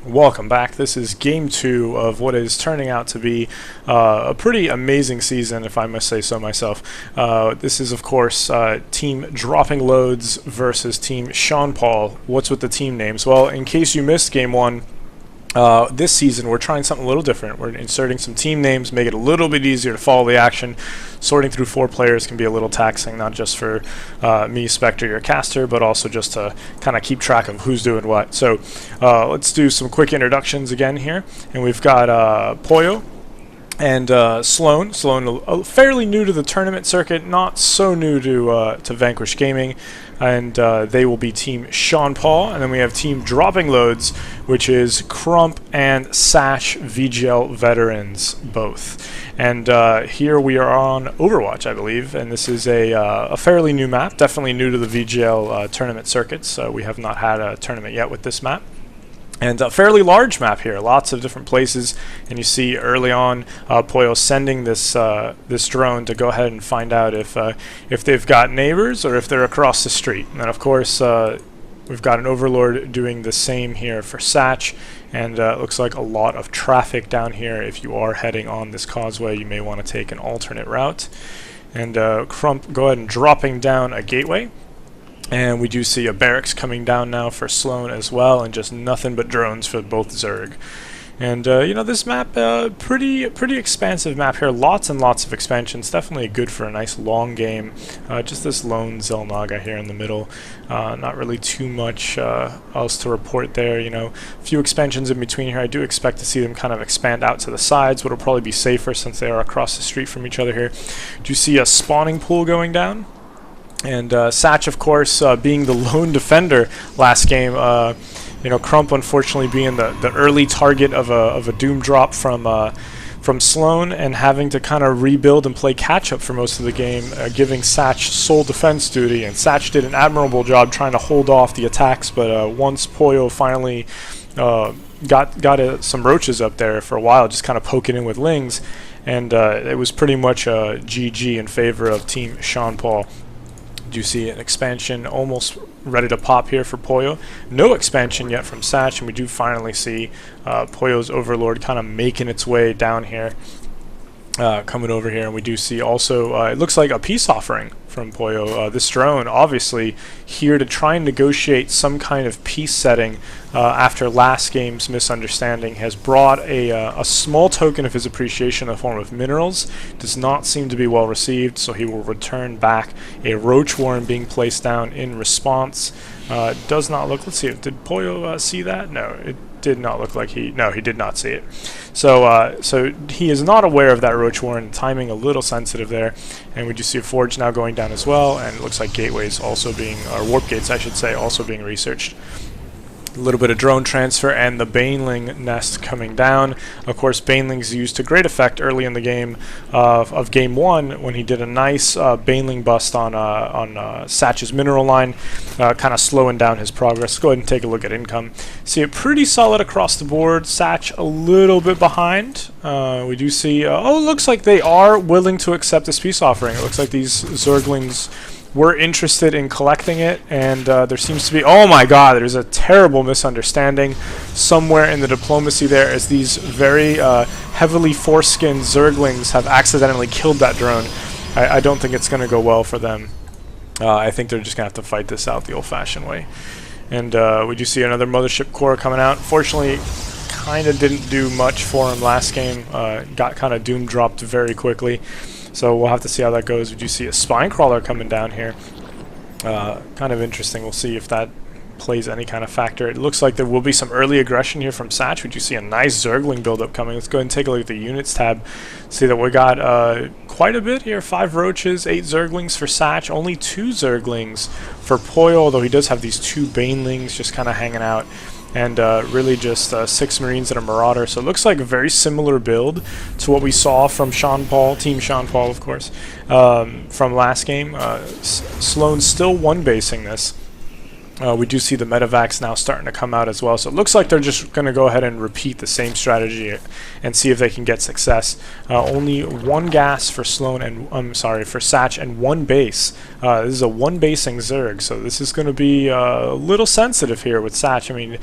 Welcome back. This is game 2 of what is turning out to be a pretty amazing season, if I must say so myself. This is, of course, Team DroppingLoads versus Team SeanPaul. What's with the team names? Well, in case you missed game 1, this season we're trying something a little different. We're inserting some team names, make it a little bit easier to follow the action. Sorting through 4 players can be a little taxing, not just for me, Spectre, your caster, but also just to kind of keep track of who's doing what. So let's do some quick introductions again here. And we've got Pollo and Sloan. Sloan, fairly new to the tournament circuit, not so new to Vanquish Gaming, and they will be Team SeanPaul. And then we have Team DroppingLoads, which is Crump and Satch VGL veterans both. And here we are on Overwatch, I believe, and this is a fairly new map, definitely new to the VGL tournament circuits. We have not had a tournament yet with this map. And a fairly large map here, lots of different places, and you see early on Pollo sending this this drone to go ahead and find out if they've got neighbors or if they're across the street. And then of course we've got an Overlord doing the same here for Satch, and it looks like a lot of traffic down here. If you are heading on this causeway, you may want to take an alternate route. And Crump go ahead and dropping down a gateway. And we do see a barracks coming down now for Sloan as well, and just nothing but drones for both Zerg. And you know, this map, pretty expansive map here. Lots and lots of expansions. Definitely good for a nice long game. Just this lone Xel'Naga here in the middle. Not really too much else to report there. You know, a few expansions in between here. I do expect to see them kind of expand out to the sides, which will probably be safer since they are across the street from each other here. Do you see a spawning pool going down? And Satch, of course, being the lone defender last game, you know, Crump unfortunately being the early target of a doom drop from Sloan, and having to kind of rebuild and play catch-up for most of the game, giving Satch sole defense duty. And Satch did an admirable job trying to hold off the attacks, but once Pollo finally got some roaches up there for a while, just kind of poking in with lings, and it was pretty much a GG in favor of Team SeanPaul. Do you see an expansion almost ready to pop here for Pollo? No expansion yet from Satch, and we do finally see Pollo's Overlord kind of making its way down here, coming over here. And we do see also, it looks like a peace offering from Pollo. This drone, obviously, here to try and negotiate some kind of peace setting after last game's misunderstanding, has brought a small token of his appreciation in the form of minerals. Does not seem to be well received, so he will return back a roach worm being placed down in response. Does not look, let's see, did Pollo see that? No, it did not look like he did not see it. So so he is not aware of that roach warren. Timing a little sensitive there. And we do see a forge now going down as well, and it looks like gateways also being, or warp gates I should say, also being researched. A little bit of drone transfer, and the Baneling nest coming down. Of course, Baneling's used to great effect early in the game of game 1 when he did a nice Baneling bust on Satch's mineral line, kind of slowing down his progress. Let's go ahead and take a look at income. See it pretty solid across the board. Satch a little bit behind. We do see, oh, it looks like they are willing to accept this peace offering. It looks like these Zerglings were interested in collecting it, and there seems to be, oh my god, there's a terrible misunderstanding somewhere in the diplomacy there, as these very heavily foreskinned Zerglings have accidentally killed that drone. I don't think it's going to go well for them. I think they're just going to have to fight this out the old-fashioned way. And we do see another Mothership Core coming out. Fortunately, kind of didn't do much for him last game. Got kind of doom dropped very quickly. So we'll have to see how that goes. We do see a spine crawler coming down here. Kind of interesting. We'll see if that plays any kind of factor. It looks like there will be some early aggression here from Satch. We do see a nice Zergling buildup coming. Let's go ahead and take a look at the units tab. See that we got quite a bit here. 5 roaches, 8 Zerglings for Satch. Only 2 Zerglings for Pollo, although he does have these 2 Banelings just kind of hanging out. And really just 6 Marines and a Marauder. So it looks like a very similar build to what we saw from SeanPaul, Team SeanPaul, of course, from last game. Sloan's still one-basing this. We do see the medevacs now starting to come out as well, so it looks like they're just going to go ahead and repeat the same strategy and see if they can get success. Only one gas for Sloan and for Satch, and one base. This is a one basing Zerg, so this is going to be a little sensitive here with Satch. I mean,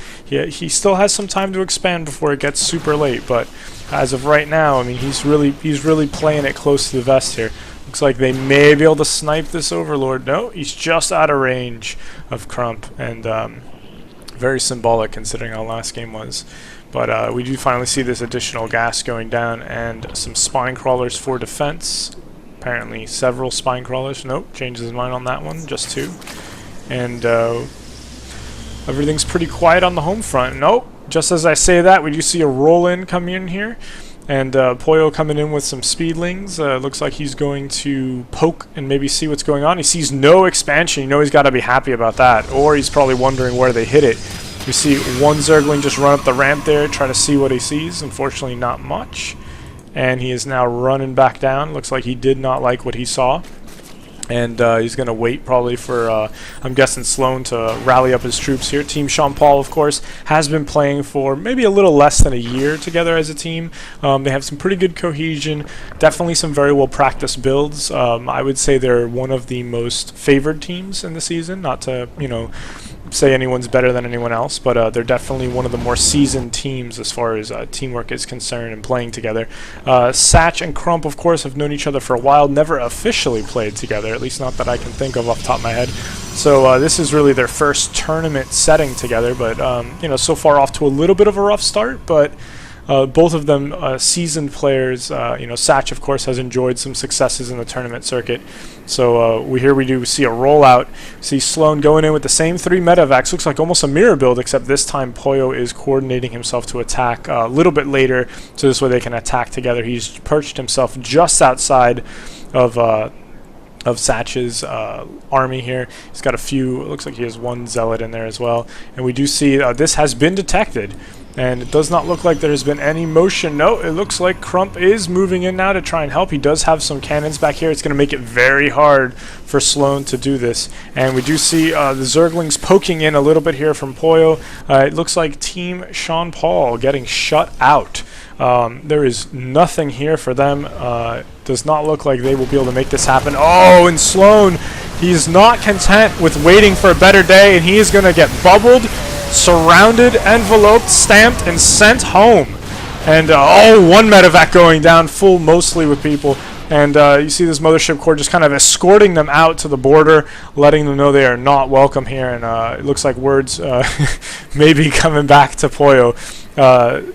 he still has some time to expand before it gets super late, but as of right now, I mean, he's really playing it close to the vest here. Looks like they may be able to snipe this Overlord. No, he's just out of range of Crump, and very symbolic considering how last game was. But we do finally see this additional gas going down, and some spine crawlers for defense. Apparently several spine crawlers. Nope, changes his mind on that one, just 2. And everything's pretty quiet on the home front. Nope, just as I say that, we do see a roll-in come in here. And Poyo coming in with some speedlings. Looks like he's going to poke and maybe see what's going on. He sees no expansion. You know he's got to be happy about that. Or he's probably wondering where they hit it. We see one Zergling just run up the ramp there, try to see what he sees. Unfortunately, not much. And he is now running back down. Looks like he did not like what he saw. And he's going to wait probably for, I'm guessing, Sloan to rally up his troops here. Team SeanPaul, of course, has been playing for maybe a little less than a year together as a team. They have some pretty good cohesion, definitely some very well-practiced builds. I would say they're one of the most favored teams in the season, not to, you know, say anyone's better than anyone else, but they're definitely one of the more seasoned teams as far as teamwork is concerned and playing together. Satch and Crump, of course, have known each other for a while, never officially played together, at least not that I can think of off the top of my head. So this is really their first tournament setting together, but you know, so far off to a little bit of a rough start, but both of them seasoned players. You know, Satch, of course, has enjoyed some successes in the tournament circuit. So we do see a rollout. See Sloan going in with the same 3 medevacs. Looks like almost a mirror build, except this time Poyo is coordinating himself to attack a little bit later, so this way they can attack together. He's perched himself just outside of Satch's army here. He's got a few, it looks like he has 1 zealot in there as well. And we do see this has been detected. And it does not look like there's been any motion. No, it looks like Crump is moving in now to try and help. He does have some cannons back here. It's going to make it very hard for Sloan to do this. And we do see the Zerglings poking in a little bit here from Poyo. It looks like Team SeanPaul getting shut out. There is nothing here for them. Does not look like they will be able to make this happen. Oh, and Sloan, he's not content with waiting for a better day, and he is going to get bubbled, surrounded, enveloped, stamped, and sent home. And oh, 1 medevac going down, full mostly with people. And you see this Mothership Corps just kind of escorting them out to the border, letting them know they are not welcome here. And it looks like words may be coming back to Poyo.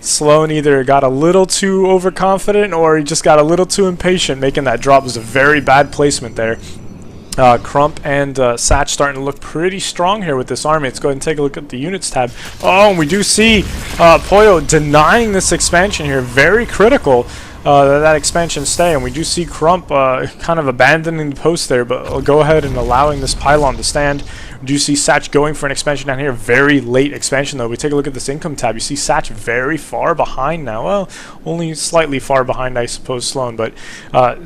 Sloan either got a little too overconfident or he just got a little too impatient, making that drop. It was a very bad placement there. Crump and Satch starting to look pretty strong here with this army. Let's go ahead and take a look at the units tab. Oh, and we do see Poyo denying this expansion here. Very critical that expansion stay, and we do see Crump kind of abandoning the post there, but I'll go ahead and allowing this pylon to stand. We do see Satch going for an expansion down here. Very late expansion, though. We take a look at this income tab. You see Satch very far behind now. Well, only slightly far behind, I suppose, Sloan, but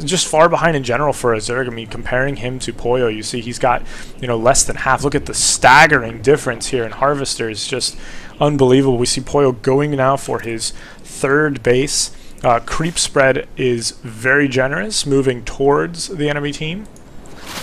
just far behind in general for a Zerg. I mean, comparing him to Poyo, you see he's got, you know, less than half. Look at the staggering difference here in Harvesters. Just unbelievable. We see Poyo going now for his 3rd base. Creep spread is very generous, moving towards the enemy team.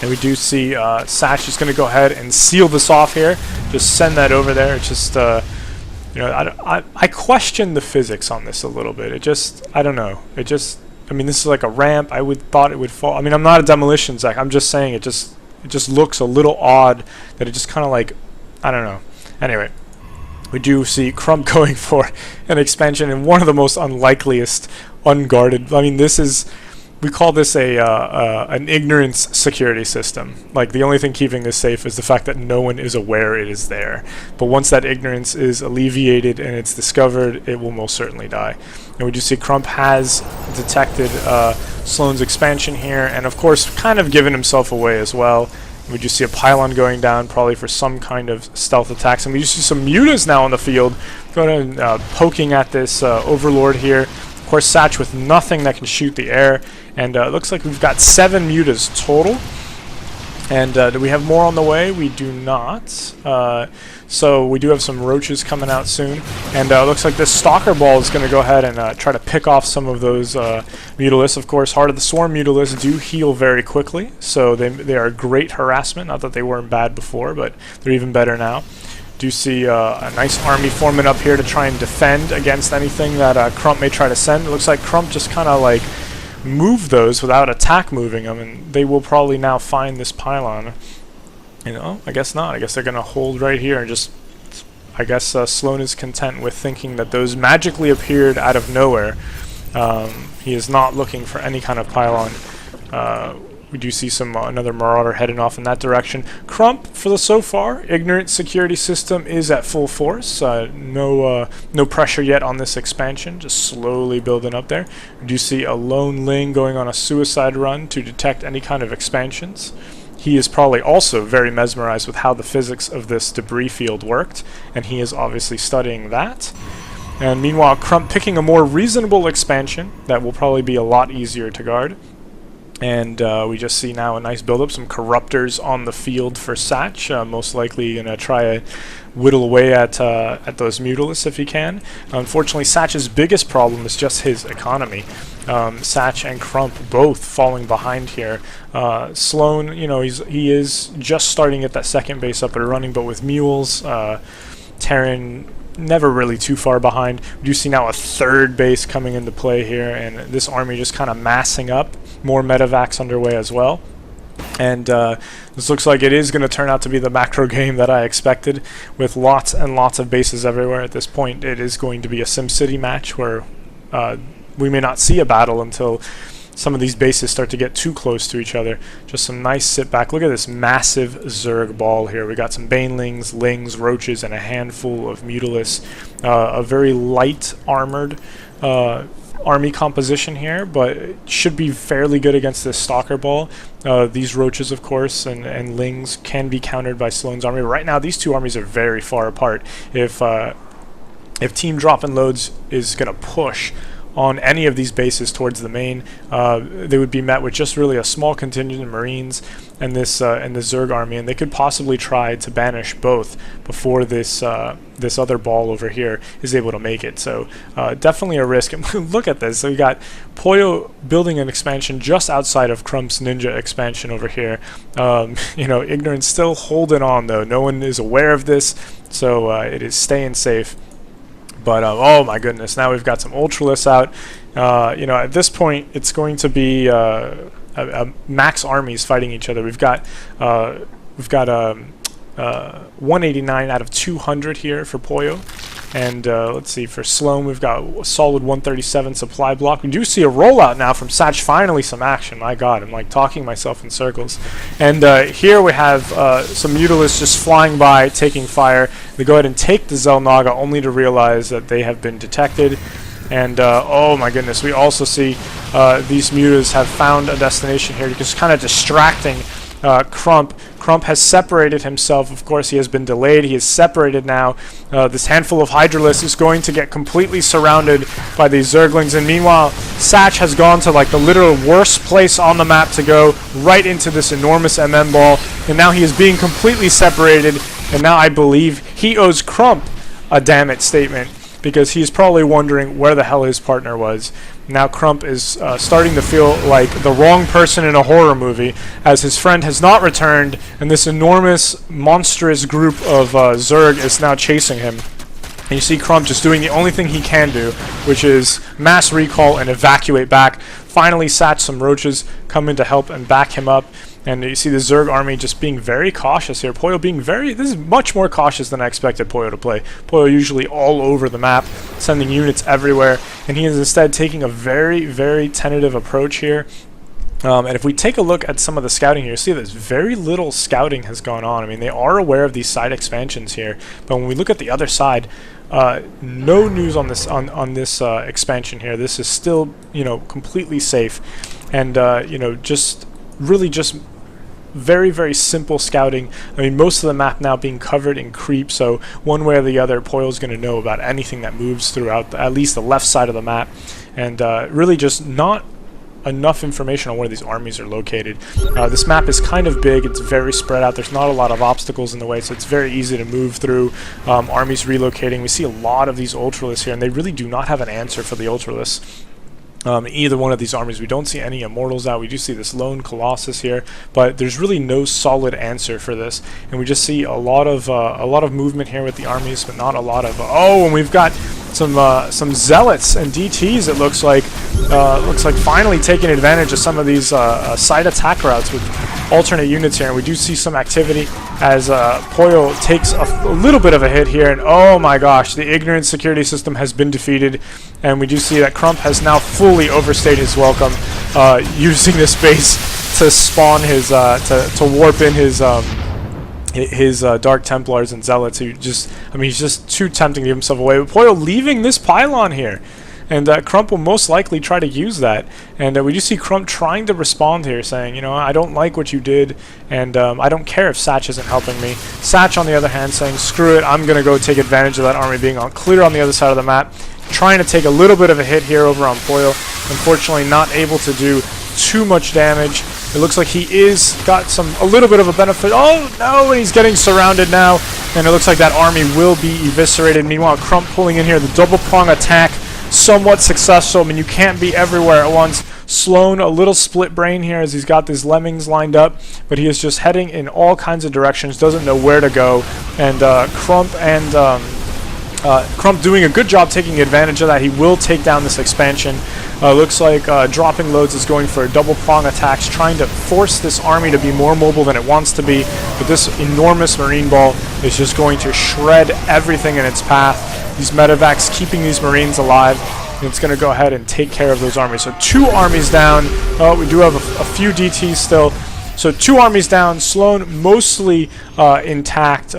And we do see Satch is going to go ahead and seal this off here. Just send that over there. It's just, you know, I question the physics on this a little bit. It just, I don't know. It just, I mean, this is like a ramp. I thought it would fall. I mean, I'm not a demolition Zach. I'm just saying it just looks a little odd that it just kind of like, I don't know. Anyway. We do see Crump going for an expansion in one of the most unlikeliest, unguarded. I mean, this is, we call this an ignorance security system. Like, the only thing keeping this safe is the fact that no one is aware it is there. But once that ignorance is alleviated and it's discovered, it will most certainly die. And we do see Crump has detected Sloan's expansion here, and of course, kind of given himself away as well. We just see a pylon going down, probably for some kind of stealth attacks. And we just see some mutas now on the field, going and poking at this Overlord here. Of course, Satch with nothing that can shoot the air. And it looks like we've got 7 mutas total. And do we have more on the way? We do not. So we do have some roaches coming out soon. And it looks like this Stalker Ball is going to go ahead and try to pick off some of those Mutalisks. Of course, Heart of the Swarm Mutalisks do heal very quickly. So they are great harassment. Not that they weren't bad before, but they're even better now. Do see a nice army forming up here to try and defend against anything that Crump may try to send. It looks like Crump just kind of like move those without attack moving them, and they will probably now find this pylon. You know, I guess not. I guess they're going to hold right here and just, I guess Sloan is content with thinking that those magically appeared out of nowhere. He is not looking for any kind of pylon. We do see some another Marauder heading off in that direction. Crump, for the so far, Ignorant security system is at full force. No pressure yet on this expansion, just slowly building up there. We do see a lone Ling going on a suicide run to detect any kind of expansions. He is probably also very mesmerized with how the physics of this debris field worked, and he is obviously studying that. And meanwhile, Crump picking a more reasonable expansion that will probably be a lot easier to guard. And we just see now a nice build-up, some Corruptors on the field for Satch. Most likely going to try to whittle away at those Mutalisks if he can. Unfortunately, Satch's biggest problem is just his economy. Satch and Crump both falling behind here. Sloan, you know, he is just starting at that second base up and running, but with mules, Terran never really too far behind. We do see now a third base coming into play here, and this army just kind of massing up. More medevacs underway as well. And this looks like it is going to turn out to be the macro game that I expected, with lots and lots of bases everywhere. At this point, it is going to be a SimCity match where we may not see a battle until some of these bases start to get too close to each other. Just some nice sit back. Look at this massive Zerg ball here. We got some Banelings, Lings, Roaches, and a handful of Mutalisks. A very light armored army composition here, but it should be fairly good against this Stalker Ball. These Roaches, of course, and Lings can be countered by Sloan's army. Right now, these two armies are very far apart. If Team DroppingLoads is going to push on any of these bases towards the main, they would be met with just really a small contingent of Marines and this and the Zerg army, and they could possibly try to banish both before this this other ball over here is able to make it. So definitely a risk. And look at this. So we got Poyo building an expansion just outside of Crump's Ninja expansion over here. You know, Ignorance still holding on though. No one is aware of this, so it is staying safe. But oh my goodness, now we've got some Ultralisks out. You know, at this point, it's going to be max armies fighting each other. We've got 189 out of 200 here for Poyo. And let's see, for Sloan, we've got a solid 137 supply block. We do see a rollout now from Satch, finally some action. My god, I'm like talking myself in circles. And here we have some Mutalisks just flying by, taking fire. They go ahead and take the Zelnaga, only to realize that they have been detected. And oh my goodness, we also see these Mutas have found a destination here, just kind of distracting Crump. Crump has separated himself. Of course, he has been delayed. He is separated now. This handful of Hydralisks is going to get completely surrounded by these Zerglings. And meanwhile, Satch has gone to like the literal worst place on the map to go, right into this enormous MM ball. And now he is being completely separated. And now I believe he owes Crump a damn it statement, because he's probably wondering where the hell his partner was. Now Crump is starting to feel like the wrong person in a horror movie, as his friend has not returned, and this enormous, monstrous group of Zerg is now chasing him. And you see Crump just doing the only thing he can do, which is mass recall and evacuate back. Finally, Satch, some Roaches come in to help and back him up. And you see the Zerg army just being very cautious here. Poyo being this is much more cautious than I expected Poyo to play. Poyo usually all over the map, sending units everywhere, and he is instead taking a very, very tentative approach here. And if we take a look at some of the scouting here, you see that very little scouting has gone on. I mean, they are aware of these side expansions here, but when we look at the other side, no news on this expansion here. This is still, you know, completely safe, and you know, just really just very, very simple scouting. I mean, most of the map now being covered in creep, so one way or the other, Poyo's going to know about anything that moves throughout at least the left side of the map, and really just not enough information on where these armies are located. This map is kind of big, it's very spread out, there's not a lot of obstacles in the way, so it's very easy to move through. Armies relocating, we see a lot of these Ultralists here, and they really do not have an answer for the Ultralists. Either one of these armies. We don't see any Immortals out. We do see this lone Colossus here, but there's really no solid answer for this, and we just see a lot of movement here with the armies, but not a lot of oh, and we've got some Zealots and DTs. It looks like finally taking advantage of some of these side attack routes with alternate units here, and we do see some activity as Pollo takes a little bit of a hit here, and oh my gosh, the Ignorant security system has been defeated, and we do see that Crump has now fully overstayed his welcome, using this base to spawn his to warp in his Dark Templars and Zealots. Who just, I mean, he's just too tempting to give himself away. But Pollo leaving this pylon here, and Crump will most likely try to use that. And we do see Crump trying to respond here, saying, you know, I don't like what you did, and I don't care if Satch isn't helping me. Satch, on the other hand, saying, screw it, I'm going to go take advantage of that army being on clear on the other side of the map. Trying to take a little bit of a hit here over on Pollo. Unfortunately, not able to do too much damage. It looks like he is got a little bit of a benefit. Oh no, and he's getting surrounded now, and it looks like that army will be eviscerated. Meanwhile, Crump pulling in here, the double prong attack, somewhat successful. I mean, you can't be everywhere at once. Sloan, a little split brain here as he's got these lemmings lined up, but he is just heading in all kinds of directions, doesn't know where to go, and Crump doing a good job taking advantage of that. He will take down this expansion. Looks like DroppingLoads is going for double prong attacks, trying to force this army to be more mobile than it wants to be. But this enormous Marine Ball is just going to shred everything in its path. These medevacs keeping these Marines alive. And it's going to go ahead and take care of those armies. So 2 armies down. We do have a few DTs still. So 2 armies down, Sloan mostly intact,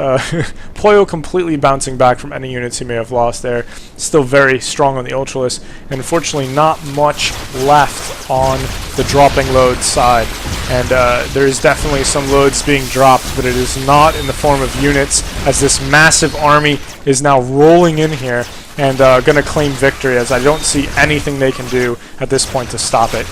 Pollo completely bouncing back from any units he may have lost there, still very strong on the Ultralists, and unfortunately not much left on the DroppingLoads side. And there is definitely some loads being dropped, but it is not in the form of units, as this massive army is now rolling in here and going to claim victory, as I don't see anything they can do at this point to stop it.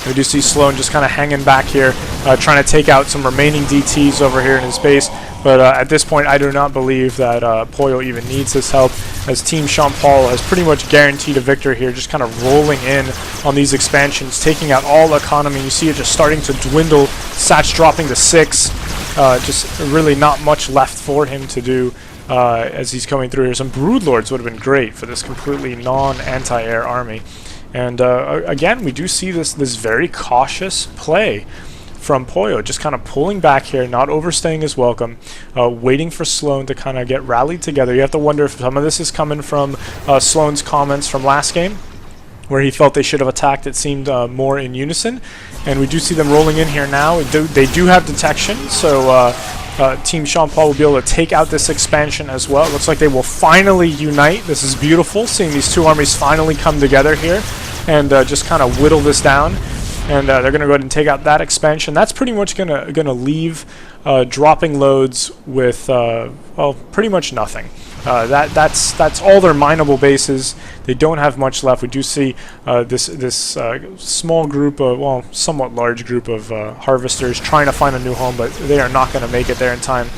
We do see Sloan just kind of hanging back here, trying to take out some remaining DTs over here in his base. But at this point, I do not believe that Pollo even needs his help, as Team SeanPaul has pretty much guaranteed a victory here, just kind of rolling in on these expansions, taking out all economy. You see it just starting to dwindle, Satch dropping to 6. Just really not much left for him to do as he's coming through here. Some Broodlords would have been great for this completely non-anti-air army. And again, we do see this very cautious play from Pollo, just kind of pulling back here, not overstaying his welcome, waiting for Sloan to kind of get rallied together. You have to wonder if some of this is coming from Sloan's comments from last game, where he felt they should have attacked, it seemed, more in unison. And we do see them rolling in here now. They do have detection, so Team SeanPaul will be able to take out this expansion as well. It looks like they will finally unite. This is beautiful, seeing these 2 armies finally come together here and just kind of whittle this down. And they're going to go ahead and take out that expansion. That's pretty much going to leave DroppingLoads with, well, pretty much nothing. That's all their mineable bases. They don't have much left. We do see this small group of, well, somewhat large group of harvesters trying to find a new home, but they are not going to make it there in time.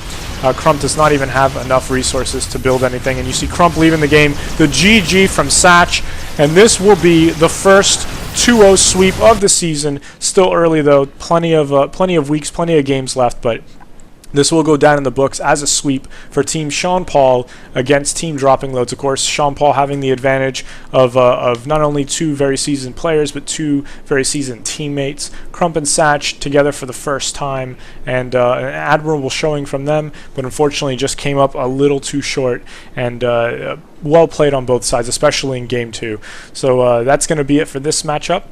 Crump does not even have enough resources to build anything, and you see Crump leaving the game. The GG from Satch, and this will be the first 2-0 sweep of the season. Still early though, plenty of weeks, plenty of games left, but this will go down in the books as a sweep for Team SeanPaul against Team DroppingLoads. Of course, SeanPaul having the advantage of not only 2 very seasoned players, but 2 very seasoned teammates. Crump and Satch together for the first time, and an admirable showing from them, but unfortunately just came up a little too short, and well played on both sides, especially in Game 2. So that's going to be it for this matchup.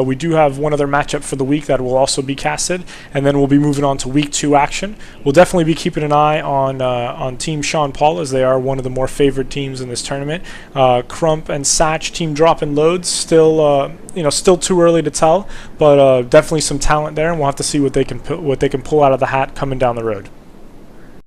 We do have one other matchup for the week that will also be casted, and then we'll be moving on to Week 2 action. We'll definitely be keeping an eye on Team SeanPaul, as they are one of the more favored teams in this tournament. Crump and Satch, Team DroppingLoads, still too early to tell, but definitely some talent there, and we'll have to see what they can pull out of the hat coming down the road.